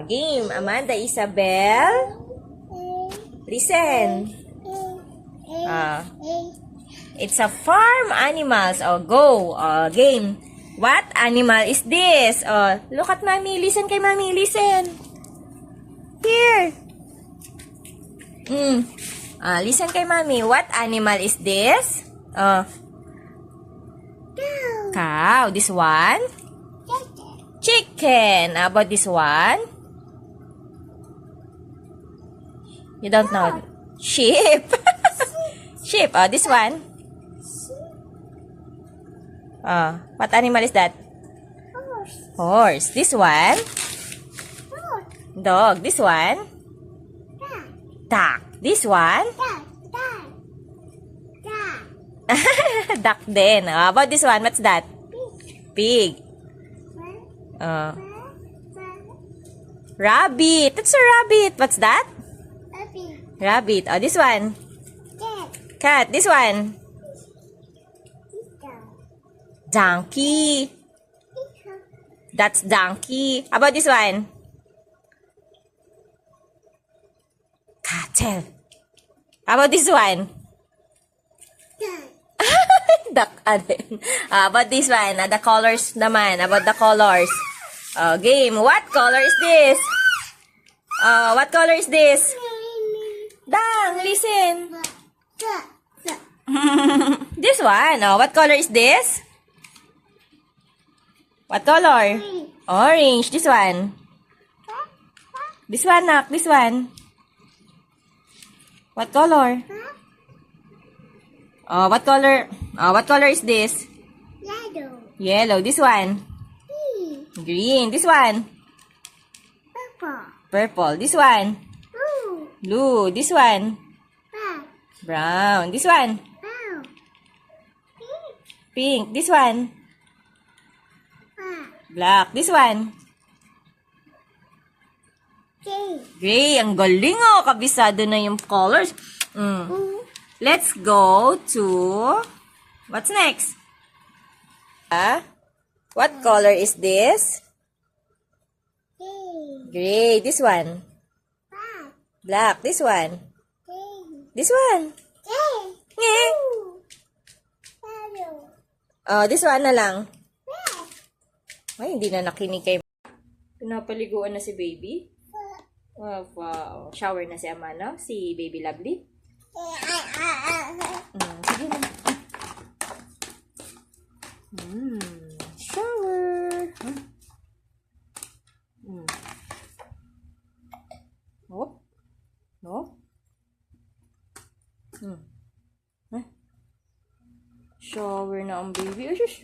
Game. Amanda, Isabel. Listen. It's a farm animals. Go. Game. What animal is this? Look at Mommy. Listen kay Mommy. Listen. Here. Listen kay Mommy. What animal is this? Cow. This one? Chicken. How about this one? You don't know. Sheep. Sheep. This one? What animal is that? Horse. This one? Dog. This one? Duck. This one? Duck din. How about this one? What's that? Pig. Rabbit. That's a rabbit. What's that? Rabbit. This one? Cat. This one? Donkey. That's donkey. How about this one? Cattle. How about this one? Duck. How about this one? The colors naman. About the colors. Game. What color is this? What color is this? Dang, listen. This one. What color is this? What color? Orange. This one. This one, nak. This one. What color? What color? What color is this? Yellow. Yellow. This one. Green. This one. Purple. Purple. This one. Blue. Blue. This one. Black. Brown. This one. Brown. Pink. Pink. This one. Black. Black. This one. Gray. Gray. Ang galing kabisado na yung colors. Let's go to... What's next? What color is this? Gray. Gray. This one. Black. Black. This one. Gray. This one. Gray. Nge. Yellow. This one na lang. Red. Ay, hindi na nakinig kay... Pinapaliguan na si baby. Wow. Shower na si Amanda. Si baby Lovely. Sige na. Shower. Oh. No. Shower na ang baby. Oh, shush.